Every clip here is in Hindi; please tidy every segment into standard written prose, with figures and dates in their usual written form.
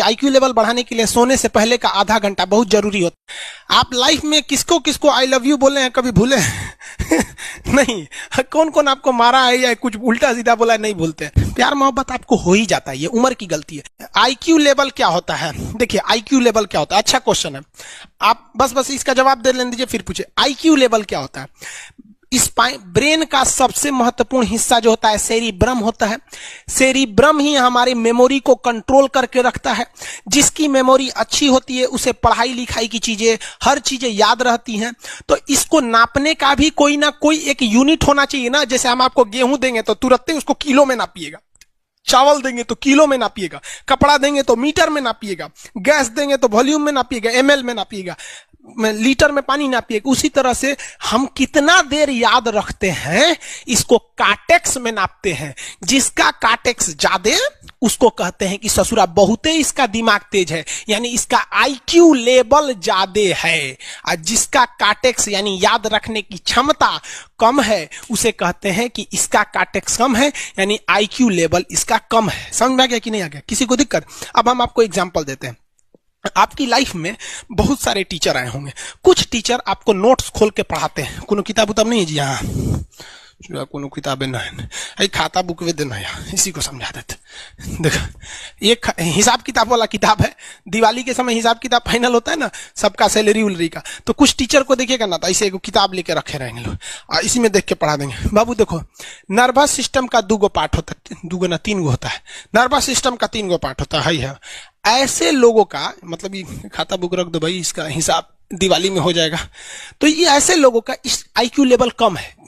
आईक्यू लेवल बढ़ाने के लिए सोने से पहले का आधा घंटा बहुत जरूरी होता है। आप लाइफ में किसको किसको आई लव यू बोले हैं कभी भूले नहीं? कौन कौन आपको मारा है या कुछ उल्टा सीधा बोला है नहीं भूलते। प्यार मोहब्बत आपको हो ही जाता है, ये उम्र की गलती है। आईक्यू लेवल क्या होता है? देखिए आईक्यू लेवल क्या होता है, अच्छा क्वेश्चन है। आप बस इसका जवाब दे लेने दीजिए फिर पूछे आईक्यू लेवल क्या होता है। इस ब्रेन का सबसे महत्वपूर्ण हिस्सा जो होता है सेरिब्रम होता है। सेरिब्रम ही हमारी मेमोरी को कंट्रोल करके रखता है। जिसकी मेमोरी अच्छी होती है उसे पढ़ाई लिखाई की चीजें, हर चीजें याद रहती हैं। तो इसको नापने का भी कोई ना कोई एक यूनिट होना चाहिए ना। जैसे हम आपको गेहूं देंगे तो तुरंत ही उसको किलो में नापिएगा, चावल देंगे तो किलो में नापिएगा, कपड़ा देंगे तो मीटर में नापिएगा, गैस देंगे तो वॉल्यूम में नापिएगा, एमएल में नापिएगा, लीटर में पानी नापिएगा। उसी तरह से हम कितना देर याद रखते हैं इसको काटेक्स में नापते हैं। जिसका काटेक्स ज्यादा उसको कहते हैं कि ससुरा बहुते इसका दिमाग तेज है, यानी इसका आईक्यू लेवल ज्यादा है। और जिसका काटेक्स यानी याद रखने की क्षमता कम है उसे कहते हैं कि इसका काटेक्स कम है, यानी आईक्यू लेवल इसका कम है। समझ में आ गया कि नहीं आ गया? किसी को दिक्कत? अब हम आपको एग्जांपल देते हैं। आपकी लाइफ में बहुत सारे टीचर आए होंगे। कुछ टीचर आपको नोट्स खोल के पढ़ाते हैं। कोनो किताब उताब नहीं है जी? हाँ कोनो किताबें नहीं, खाता बुक वे देना है, इसी को समझा देते। देखो एक हिसाब किताब वाला किताब है। दिवाली के समय हिसाब किताब फाइनल होता है ना सबका, सैलरी उलरी का। तो कुछ टीचर को देखिएगा ना तो ऐसे एक किताब लेके रखे रहेंगे लोग और इसी में देख के पढ़ा देंगे। बाबू देखो नर्वस सिस्टम का 2 पार्ट होता है, 2 ना 3 होता है। नर्वस सिस्टम का 3 पार्ट होता है। ऐसे लोगों का मतलब ये खाता बुक रख दो भाई, इसका हिसाब दिवाली में हो जाएगा। तो ये ऐसे लोगों का इस आईक्यू लेवल कम है।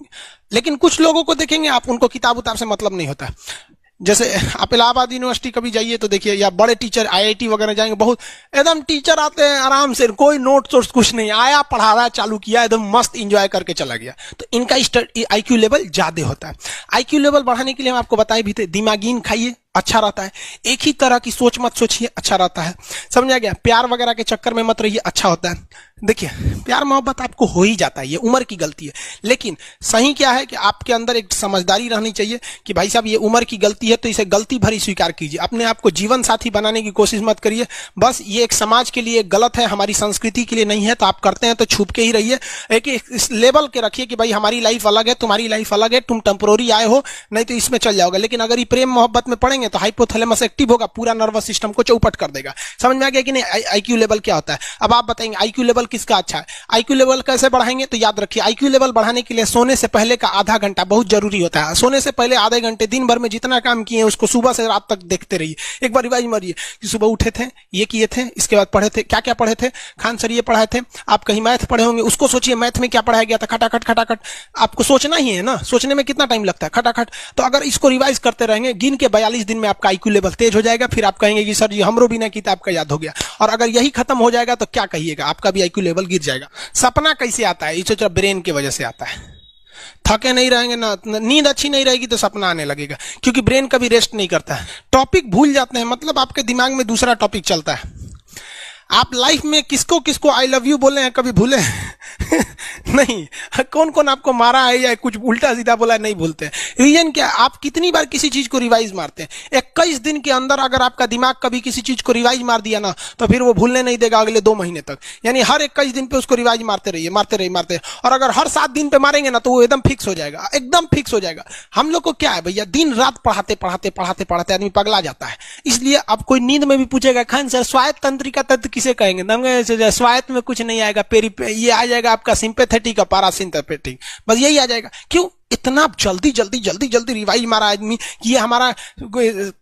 लेकिन कुछ लोगों को देखेंगे आप, उनको किताब उताब से मतलब नहीं होता। जैसे आप इलाहाबाद यूनिवर्सिटी कभी जाइए तो देखिए, या बड़े टीचर आईआईटी वगैरह जाएंगे, बहुत एकदम टीचर आते हैं आराम से, कोई नोट सोर्स कुछ नहीं, आया पढ़ा रहा चालू किया, एकदम मस्त एंजॉय करके चला गया। तो इनका आईक्यू लेवल ज्यादा होता है। आईक्यू लेवल बढ़ाने के लिए हम आपको बताए भी थे, दिमागीन खाइए अच्छा रहता है। एक ही तरह की सोच मत सोचिए, अच्छा रहता है। समझ आ गया? प्यार वगैरह के चक्कर में मत रहिए, अच्छा होता है। देखिए प्यार मोहब्बत आपको हो ही जाता है, ये उम्र की गलती है। लेकिन सही क्या है कि आपके अंदर एक समझदारी रहनी चाहिए कि भाई साहब ये उम्र की गलती है तो इसे गलती भरी स्वीकार कीजिए। अपने आप को जीवन साथी बनाने की कोशिश मत करिए। बस ये एक समाज के लिए गलत है, हमारी संस्कृति के लिए नहीं है। तो आप करते हैं तो छुप के ही रहिए। एक इस लेवल के रखिए कि भाई हमारी लाइफ अलग है, तुम्हारी लाइफ अलग है, तुम टेम्पोररी आए हो, नहीं तो इसमें चल जाओगे। लेकिन अगर ये प्रेम मोहब्बत में पड़ेंगे तो हाइपोथैलेमस एक्टिव होगा, पूरा नर्वस सिस्टम को चौपट कर देगा। समझ में आ गया कि नहीं? आईक्यू लेवल क्या होता है? अब आप बताएंगे आईक्यू लेवल किसका अच्छा है, आईक्यू लेवल कैसे बढ़ाएंगे? तो याद रखिए आईक्यू लेवल बढ़ाने के लिए सोने से पहले का आधा घंटा बहुत जरूरी होता है। सोने से पहले आधे घंटे दिन भर में जितना काम किए उसको सुबह से रात तक देखते रहिए। एक बार रिवाइज मारिए कि सुबह उठे थे, ये किए थे, इसके बाद पढ़े थे, क्या क्या पढ़े थे। खान सर ये पढ़ाए थे, आप कहीं मैथ पढ़े होंगे, उसको सोचिए मैथ में क्या पढ़ाया गया था। खटाखट खटाखट आपको सोचना ही है ना, सोचने में कितना टाइम लगता है, खटाखट। तो अगर इसको रिवाइज करते रहेंगे, गिन के 42 दिन में आपका आईक्यू लेवल तेज हो जाएगा। फिर आप कहेंगे कि सर जी हमरो बिना किताब का याद हो गया। और अगर यही खत्म हो जाएगा तो क्या कहिएगा, आपका भी आईक्यू लेवल गिर जाएगा। सपना कैसे आता है? इसे ब्रेन की वजह से आता है। थके नहीं रहेंगे ना, नींद अच्छी नहीं रहेगी तो सपना आने लगेगा, क्योंकि ब्रेन कभी रेस्ट नहीं करता है। टॉपिक भूल जाते हैं, मतलब आपके दिमाग में दूसरा टॉपिक चलता है। आप लाइफ में किसको किसको आई लव यू बोले हैं कभी भूले नहीं? कौन कौन आपको मारा है या कुछ उल्टा सीधा बोला है नहीं भूलते। रीजन क्या? आप कितनी बार किसी चीज को रिवाइज मारते हैं। 21 दिन के अंदर अगर आपका दिमाग कभी किसी चीज को रिवाइज मार दिया ना तो फिर वो भूलने नहीं देगा अगले 2 महीने तक। यानी हर 21 दिन पे उसको रिवाइज मारते रहिए, मारते रहिए, मारते। और अगर हर 7 दिन पे मारेंगे ना तो वो एकदम फिक्स हो जाएगा, एकदम फिक्स हो जाएगा। हम लोग को क्या है भैया, दिन रात पढ़ाते पढ़ाते पढ़ाते पढ़ाते आदमी पगला जाता है। इसलिए अब कोई नींद में भी पूछेगा खान सर स्वायत्त तंत्रिका तत्व किसे कहेंगे, स्वायत्त में कुछ नहीं आएगा, ये आ जाएगा आपका सिंपैथेटिक और पैरासिम्पैथेटिक, बस यही आ जाएगा। क्यों इतना जल्दी जल्दी जल्दी जल्दी रिवाइज मारा आदमी? ये हमारा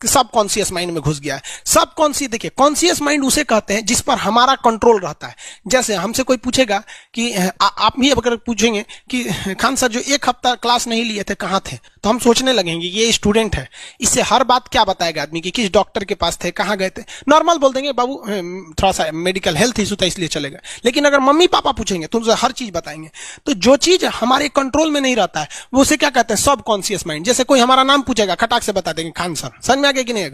सब कॉन्शियस माइंड में घुस गया है। सब कॉन्शियस, देखिए कॉन्शियस माइंड उसे कहते हैं जिस पर हमारा कंट्रोल रहता है। जैसे हमसे कोई पूछेगा कि आप भी अगर पूछेंगे कि खान सर जो 1 हफ्ता क्लास नहीं लिए थे कहाँ थे, तो हम सोचने लगेंगे ये स्टूडेंट है, इससे हर बात क्या बताएगा आदमी कि किस डॉक्टर के पास थे, कहाँ गए थे। नॉर्मल बोल देंगे बाबू थोड़ा सा मेडिकल हेल्थ इशू था इसलिए चले गए। लेकिन अगर मम्मी पापा पूछेंगे तो उनसे हर चीज बताएंगे। तो जो चीज हमारे कंट्रोल में नहीं रहता है उसे क्या कहते हैं, सब कॉन्शियस माइंड। जैसे कोई हमारा नाम पूछेगा खटाक से बता देंगे खान सर, समझ में आ गया कि नहीं?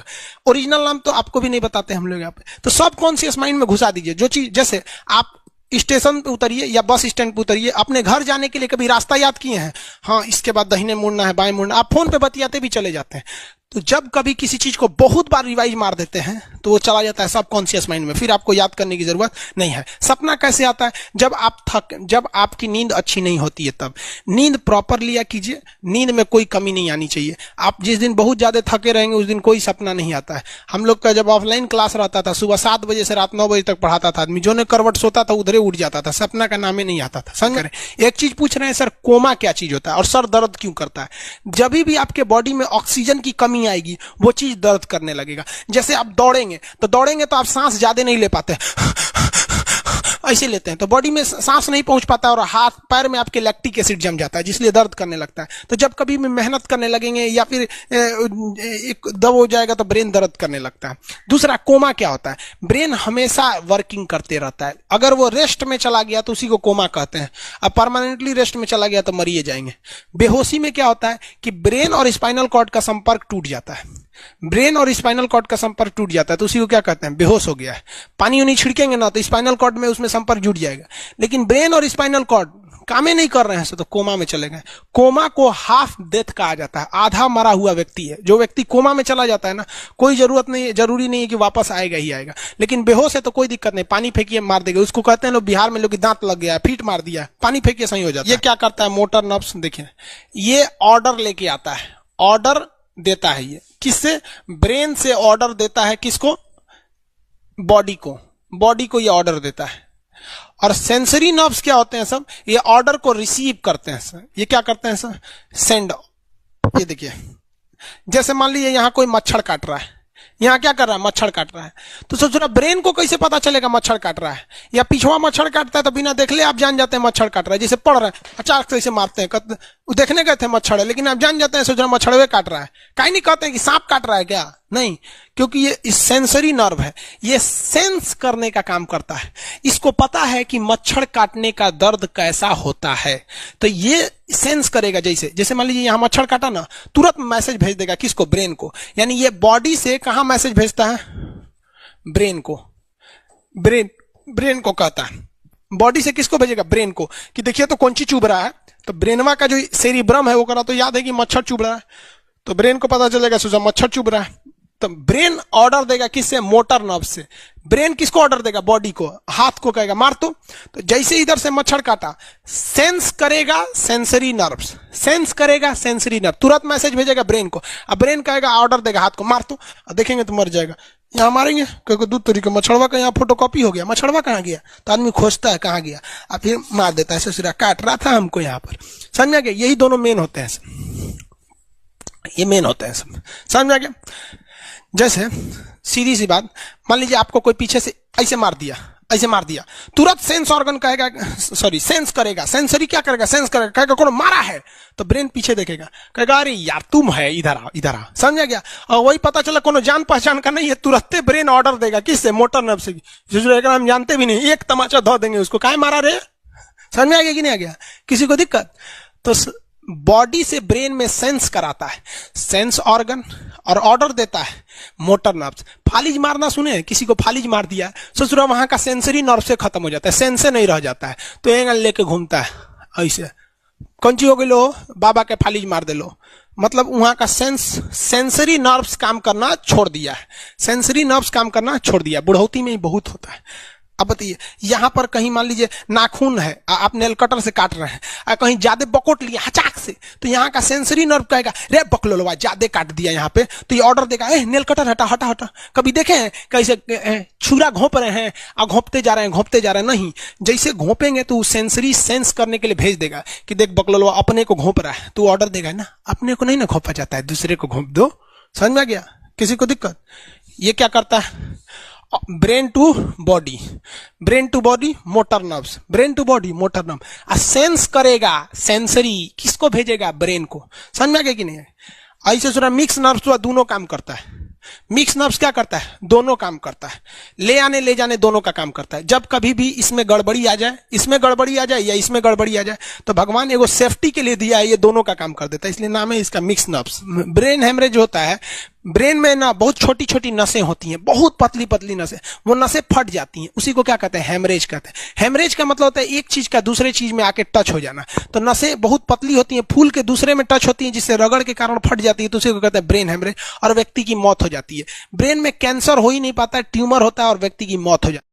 ओरिजिनल नाम तो आपको भी नहीं बताते हम लोग यहाँ पे। तो सब कॉन्शियस माइंड में घुसा दीजिए जो चीज। जैसे आप स्टेशन पे उतरिए या बस स्टैंड पे उतरिए, अपने घर जाने के लिए कभी रास्ता याद किए हैं? हाँ, इसके बाद दाहिने मुड़ना है, बाएं मुड़ना, आप फोन पे बतियाते भी चले जाते हैं। तो जब कभी किसी चीज को बहुत बार रिवाइज मार देते हैं तो वो चला जाता है सबकॉन्शियस माइंड में, फिर आपको याद करने की जरूरत नहीं है। सपना कैसे आता है? जब आपकी नींद अच्छी नहीं होती है तब। नींद प्रॉपर लिया कीजिए, नींद में कोई कमी नहीं आनी चाहिए। आप जिस दिन बहुत ज्यादा थके रहेंगे उस दिन कोई सपना नहीं आता है। हम लोग का जब ऑफलाइन क्लास रहता था, सुबह 7 बजे से रात 9 बजे तक पढ़ाता था आदमी, जो ने करवट सोता था उधरे उठ जाता था, सपना का नाम ही नहीं आता था। समझ रहे? एक चीज पूछ रहे हैं सर, कोमा क्या चीज होता है और सर दर्द क्यों करता है? जब भी आपके बॉडी में ऑक्सीजन की कमी आएगी वो चीज दर्द करने लगेगा। जैसे आप दौड़ेंगे तो आप सांस ज्यादा नहीं ले पाते, ऐसे लेते हैं तो बॉडी में सांस नहीं पहुंच पाता और हाथ पैर में आपके लैक्टिक एसिड जम जाता है, जिसलिए दर्द करने लगता है। तो जब कभी भी मेहनत करने लगेंगे या फिर एक दब हो जाएगा तो ब्रेन दर्द करने लगता है। दूसरा, कोमा क्या होता है? ब्रेन हमेशा वर्किंग करते रहता है। अगर वो रेस्ट में चला गया तो उसी को कोमा कहते हैं। अब परमानेंटली रेस्ट में चला गया तो मरिए जाएंगे। बेहोशी में क्या होता है कि ब्रेन और स्पाइनल कॉर्ड का संपर्क टूट जाता है। ब्रेन और स्पाइनल कॉर्ड का संपर्क टूट जाता है तो उसी को क्या कहते हैं? बेहोश हो गया है। पानी उनी छिड़केंगे ना तो स्पाइनल कॉर्ड में उसमें संपर्क जुट जाएगा, लेकिन ब्रेन और स्पाइनल कॉर्ड काम ही नहीं कर रहे हैं तो कोमा में चले गए। कोमा को हाफ डेथ कहा जाता है, आधा मरा हुआ व्यक्ति है। जो व्यक्ति कोमा में चला जाता है ना, कोई जरूरी नहीं है कि वापस आएगा ही आएगा, लेकिन बेहोश है तो कोई दिक्कत नहीं, पानी फेंकिए मार देगा। उसको कहते हैं लोग बिहार में, लोग दांत लग गया, फीट मार दिया, पानी फेंकिए सही हो जाता है। ये क्या करता है? मोटर नर्व्स, देखिए ये ऑर्डर लेके आता है, ऑर्डर देता है। ये किससे? ब्रेन से ऑर्डर देता है। किसको? बॉडी को ये ऑर्डर देता है। और सेंसरी नर्व्स क्या होते हैं सब? ये ऑर्डर को रिसीव करते हैं सर। ये क्या करते हैं सर? सेंड। ये देखिए, जैसे मान लीजिए यहां कोई मच्छर काट रहा है, यहां क्या कर रहा है? मच्छर काट रहा है। तो सोच रहा ब्रेन को कैसे पता चलेगा मच्छर काट रहा है? या पिछवा मच्छर काटता है तो बिना देख ले आप जान जाते हैं मच्छर काट रहा है। जैसे पढ़ रहे हैं, अचानक से इसे मारते हैं, देखने गए थे मच्छर है, लेकिन आप जान जाते हैं, सोच रहे मच्छरवे काट रहा है। कहीं नहीं कहते हैं कि सांप काट रहा है क्या, नहीं, क्योंकि ये सेंसरी नर्व है, ये सेंस करने का काम करता है। इसको पता है कि मच्छर काटने का दर्द कैसा होता है, तो ये सेंस करेगा। जैसे मान लीजिए यहां मच्छर काटा ना, तुरंत मैसेज भेज देगा। किसको? ब्रेन को। यानी ये बॉडी से कहां मैसेज भेजता है? ब्रेन को। ब्रेन को कहता है। बॉडी से किसको भेजेगा? ब्रेन को, कि देखिए तो कौन सी चुभ रहा है। तो ब्रेनवा का जो सेरिब्रम है वो करा तो याद है कि मच्छर चुभ रहा है, तो ब्रेन को पता चलेगा सोचा मच्छर चुभ रहा है। तो ब्रेन ऑर्डर देगा किससे? मोटर नर्व से। ब्रेन किसको ऑर्डर देगा? बॉडी को। हाथ को कहेगा मार तो जैसे इधर से मच्छर काटा, सेंस करेगा सेंसरी नर्व्स, सेंस करेगा सेंसरी नर्व, तुरंत मैसेज भेजेगा ब्रेन को। अब ब्रेन कहेगा, ऑर्डर देगा हाथ को मार तो, देखेंगे तो मर जाएगा। यहाँ मारेंगे क्योंकि दूध तरीके मच्छरवा का यहाँ फोटोकॉपी हो गया, मच्छरवा कहाँ गया, तो आदमी खोजता है कहाँ गया, अब फिर मार देता है, ससुरा काट रहा था हमको यहाँ पर। समझ में आ गया? यही दोनों मेन होते हैं, ये मेन होते हैं सब। समझ में आ गया? जैसे सीधी सी बात, मान लीजिए आपको कोई पीछे से ऐसे मार दिया, तुरंत सेंस ऑर्गन कहेगा, सॉरी सेंस करेगा, सेंसरी क्या करेगा? सेंस करेगा, कहेगा कौन मारा है, तो ब्रेन पीछे देखेगा, कहेगा अरे यार तुम है, इधर आ। समझ गया? और वही पता चला कोनो जान पहचान का नहीं है, तुरंत ब्रेन ऑर्डर देगा किससे? मोटर नर्व से। हम जानते भी नहीं, एक तमाचा धो देंगे उसको, काहे मारा रे। समझ में आ गया कि नहीं आ गया? किसी को दिक्कत? तो बॉडी से ब्रेन में सेंस कराता है, सेंस ऑर्गन, और ऑर्डर देता है मोटर नर्व्स। फालिज मारना सुने? किसी को फालिज मार दिया, ससुरा वहां का सेंसरी नर्व से खत्म हो जाता है, सेंस से नहीं रह जाता है, तो एंगल लेके घूमता है ऐसे। कौन ची हो गई लो, बाबा के फालिज मार दे लो, मतलब वहां का सेंसरी नर्व्स काम करना छोड़ दिया है, सेंसरी नर्व्स काम करना छोड़ दिया। बुढ़ौती में ही बहुत होता है। अब बताइए, यहां पर कहीं मान लीजिए नाखून है, आप नेल कटर से काट रहे हैं, कहीं ज्यादा बकोट लिया हचाक से, तो यहाँ का सेंसरी नर्व कहेगा रे बकलोलवा ज्यादा काट दिया यहाँ पे, तो ये ऑर्डर देगा नेल कटर हटा हटा हटा। कभी देखे हैं कैसे छुरा घोंप रहे हैं और घोंपते जा रहे हैं? नहीं, जैसे घोंपेंगे तो सेंसरी सेंस करने के लिए भेज देगा कि देख बकलोलवा अपने को घोंप रहा है, तो ऑर्डर देगा ना, अपने को नहीं ना घोंपा जाता है, दूसरे को घोंप दो। समझ में आ गया? किसी को दिक्कत? ये क्या करता है? Brain to body, motor nerves, brain to body motor nerve, sense करेगा, सेंसरी किसको भेजेगा? ब्रेन को। समझ में आ गया कि नहीं? ऐसे सुना मिक्स नर्व्स तो दोनों काम करता है। मिक्स नर्व्स क्या करता है? दोनों काम करता है, ले आने ले जाने दोनों का काम करता है। जब कभी भी इसमें गड़बड़ी आ जाए, इसमें गड़बड़ी आ जाए या इसमें गड़बड़ी आ जाए, तो भगवान एगो सेफ्टी के लिए दिया है, ये दोनों का काम कर देता है, इसलिए नाम है इसका मिक्स नर्व्स। ब्रेन हेमरेज होता है, ब्रेन में ना बहुत छोटी छोटी नसें होती हैं, बहुत पतली पतली नसें, वो नसें फट जाती हैं, उसी को क्या कहते हैं, हेमरेज कहते हैं। हेमरेज का मतलब होता है एक चीज का दूसरे चीज में आके टच हो जाना। तो नसें बहुत पतली होती हैं, फूल के दूसरे में टच होती हैं, जिससे रगड़ के कारण फट जाती है, तो उसी को कहते हैं ब्रेन हेमरेज, और व्यक्ति की मौत हो जाती है। ब्रेन में कैंसर हो ही नहीं पाता, ट्यूमर होता है और व्यक्ति की मौत हो जाती है।